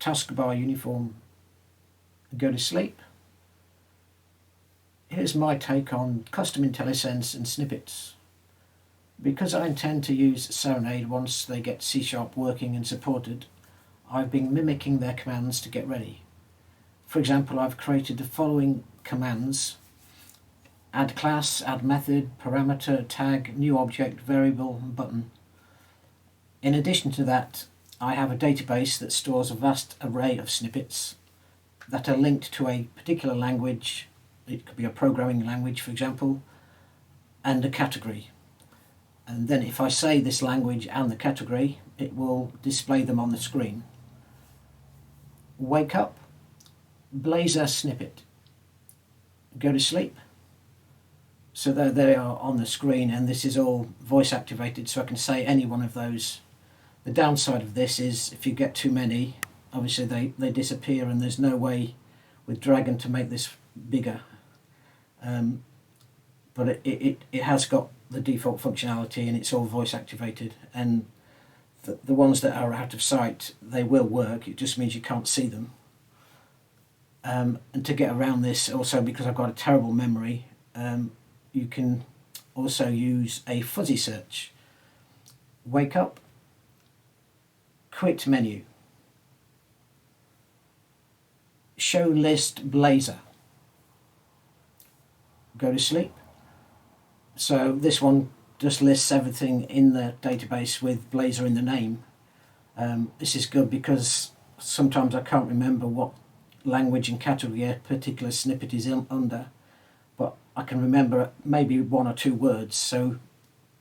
taskbar uniform, go to sleep. Here's my take on custom IntelliSense and Snippets. Because I intend to use Serenade once they get C# working and supported, I've been mimicking their commands to get ready. For example, I've created the following commands: add class, add method, parameter, tag, new object, variable, and button. In addition to that, I have a database that stores a vast array of snippets that are linked to a particular language. It could be a programming language, for example, and a category. And then if I say this language and the category, it will display them on the screen. Wake up, Blazor snippet. Go to sleep. So there they are on the screen, and this is all voice activated, so I can say any one of those. The downside of this is if you get too many, obviously they disappear, and there's no way with Dragon to make this bigger. But it has got the default functionality, and it's all voice activated, and the ones that are out of sight, they will work. It just means you can't see them. And to get around this, also because I've got a terrible memory, you can also use a fuzzy search. Wake up, quit menu, show list Blazor, go to sleep. So this one just lists everything in the database with Blazor in the name. This is good because sometimes I can't remember what language and category a particular snippet is under, but I can remember maybe one or two words, so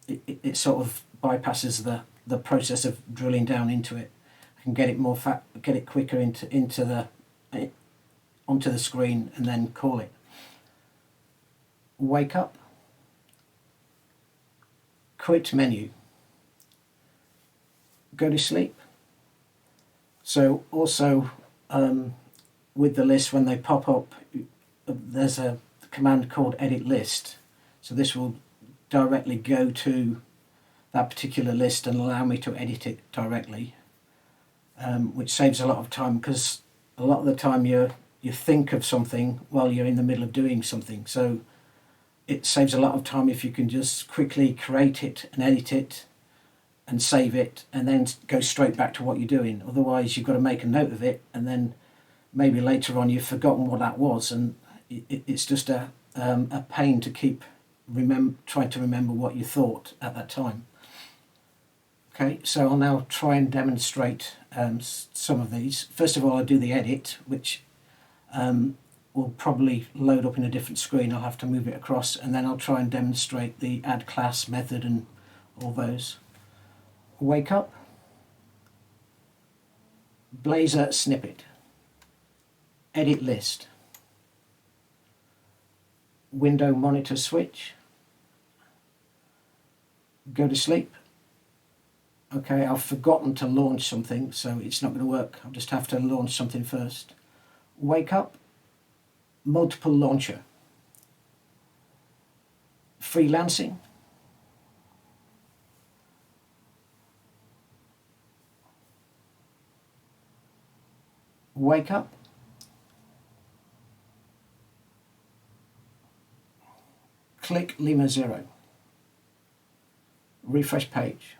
it sort of bypasses the process of drilling down into it. I can get it quicker onto the screen and then call it. Wake up, quit menu, go to sleep. So also with the list, when they pop up, there's a command called edit list. So this will directly go to that particular list and allow me to edit it directly, which saves a lot of time, because a lot of the time you think of something while you're in the middle of doing something. So it saves a lot of time if you can just quickly create it and edit it and save it and then go straight back to what you're doing. Otherwise you've got to make a note of it, and then maybe later on you've forgotten what that was, and it's just a pain to keep trying to remember what you thought at that time. Okay, so I'll now try and demonstrate some of these. First of all, I'll do the edit, which will probably load up in a different screen. I'll have to move it across, and then I'll try and demonstrate the add class method and all those. Wake up, Blazor snippet, edit list, window monitor switch, go to sleep. Okay, I've forgotten to launch something, so it's not going to work. I'll just have to launch something first. Wake up, multiple launcher, freelancing, wake up, click Lima 0, refresh page,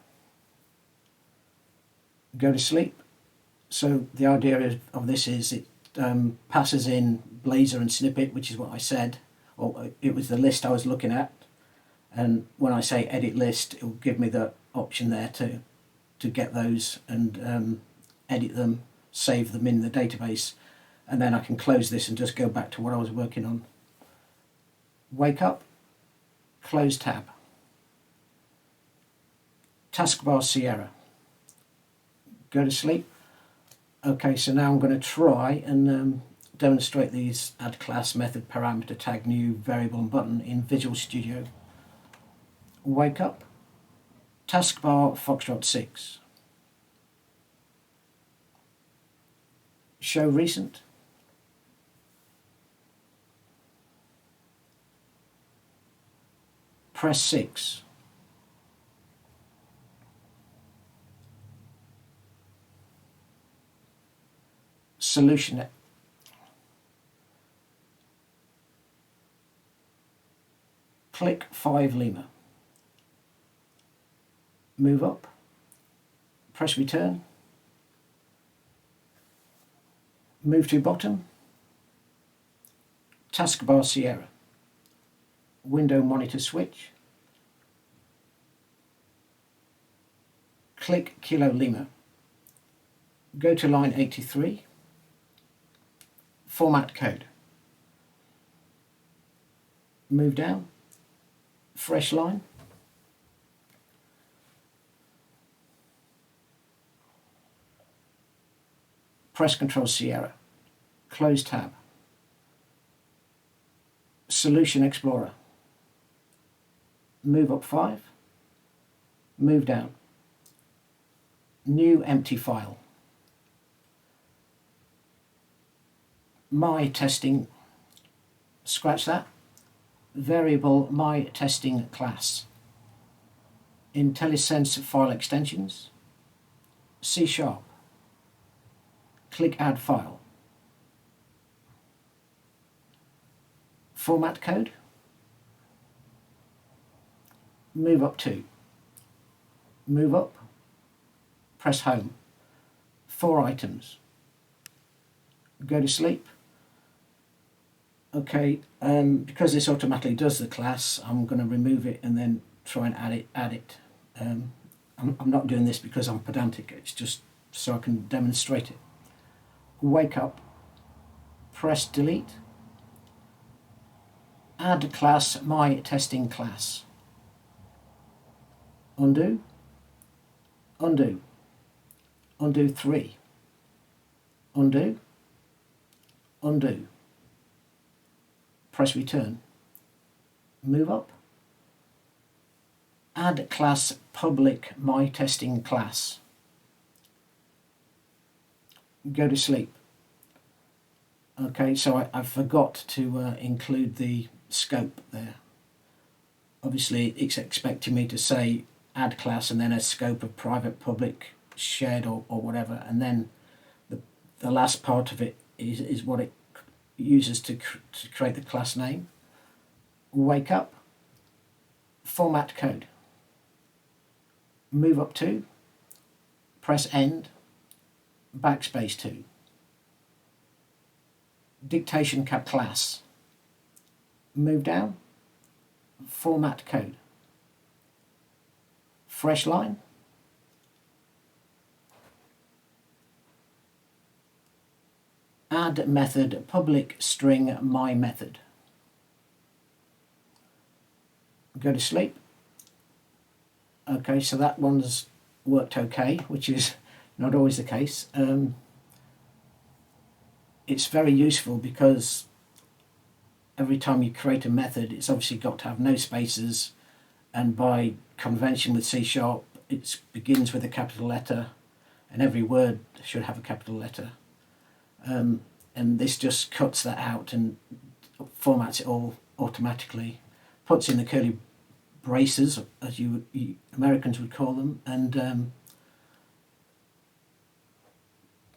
go to sleep. So the idea of this is it passes in Blazor and snippet, which is what I said, or it was the list I was looking at, and when I say edit list, it will give me the option there to get those and edit them, save them in the database, and then I can close this and just go back to what I was working on. Wake up, close tab, taskbar Sierra, go to sleep. Okay, so now I'm going to try and demonstrate these add class, method, parameter, tag, new, variable and button in Visual Studio. Wake up, taskbar Foxtrot 6, show recent, press 6, solution. Click 5 lemma. Move up. Press return. Move to bottom. Taskbar Sierra. Window monitor switch. Click Kilo Lima. Go to line 83. Format code. Move down. Fresh line. Press Ctrl Sierra. Close tab. Solution Explorer. Move up 5. Move down. New empty file. My testing. Scratch that. Variable my testing class. IntelliSense file extensions. C#. Click Add File. Format code. Move up 2. Move up. Press Home. 4 items. Go to sleep. Okay, because this automatically does the class, I'm going to remove it and then try and add it. I'm not doing this because I'm pedantic, it's just so I can demonstrate it. Wake up, press delete, add class my testing class. Undo, undo, undo 3, undo, undo. Press return. Move up. Add class public my testing class. Go to sleep. Okay, so I forgot to include the scope there. Obviously it's expecting me to say add class and then a scope of private, public, shared or whatever, and then the last part of it is what it uses to create the class name. Wake up. Format code. Move up 2. Press end. Backspace 2. Dictation cap class. Move down. Format code. Fresh line. Add method public string my method. Go to sleep. Okay, so that one's worked okay, which is not always the case. It's very useful because every time you create a method, it's obviously got to have no spaces, and by convention with C#, it begins with a capital letter, and every word should have a capital letter. And this just cuts that out and formats it all automatically, puts in the curly braces, as you Americans would call them, and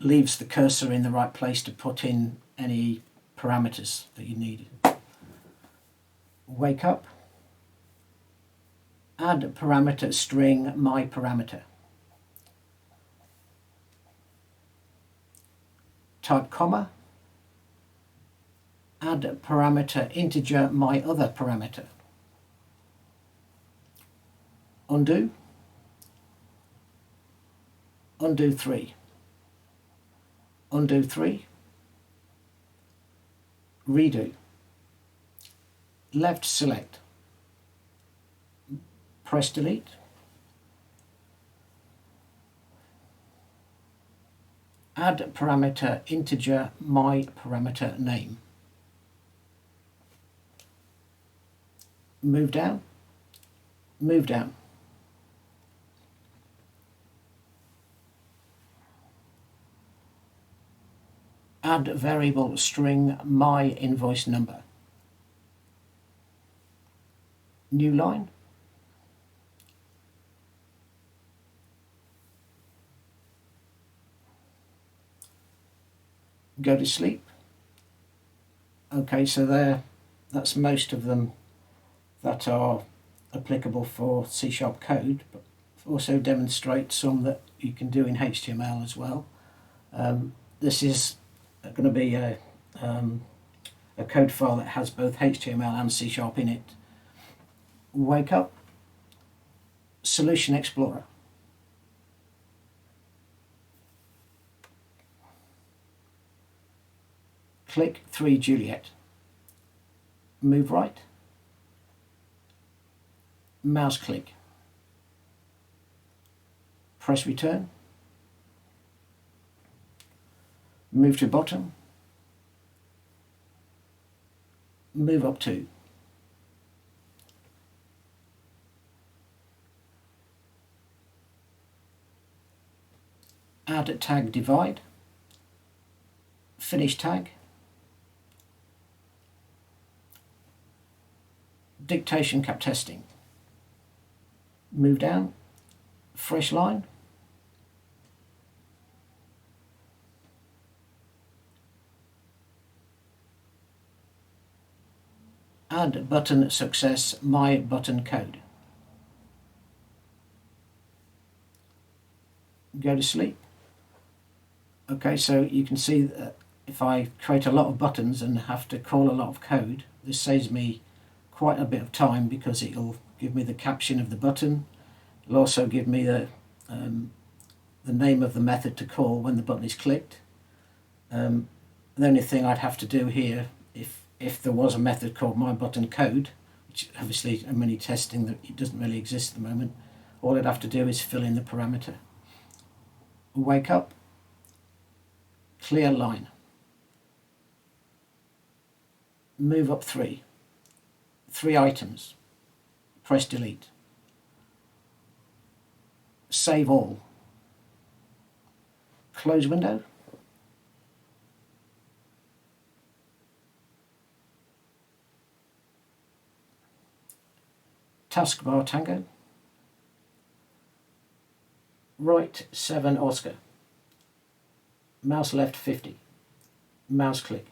leaves the cursor in the right place to put in any parameters that you need. Wake up. Add parameter string my parameter. Type comma. Add parameter integer my other parameter. Undo. Undo 3. Undo 3. Redo. Left select. Press delete. Add parameter integer my parameter name. Move down. Move down. Add variable string my invoice number. New line. go to sleep. Okay, so that's most of them that are applicable for C# code, but also demonstrate some that you can do in HTML as well. This is going to be a code file that has both HTML and C# in it. Wake up, Solution Explorer. Click 3 Juliet. Move right. Mouse click. Press return. Move to bottom. Move up 2. Add tag divide. Finish tag. Dictation cap testing. Move down. Fresh line. Add button success my button code. Go to sleep. Okay, so you can see that if I create a lot of buttons and have to call a lot of code, this saves me quite a bit of time because it'll give me the caption of the button. It'll also give me the name of the method to call when the button is clicked. The only thing I'd have to do here, if there was a method called myButtonCode, which obviously I'm only testing that it doesn't really exist at the moment, all I'd have to do is fill in the parameter. Wake up, clear line. Move up 3. 3 items. Press delete. Save all. Close window. Taskbar Tango. Right 7 Oscar. Mouse left 50. Mouse click.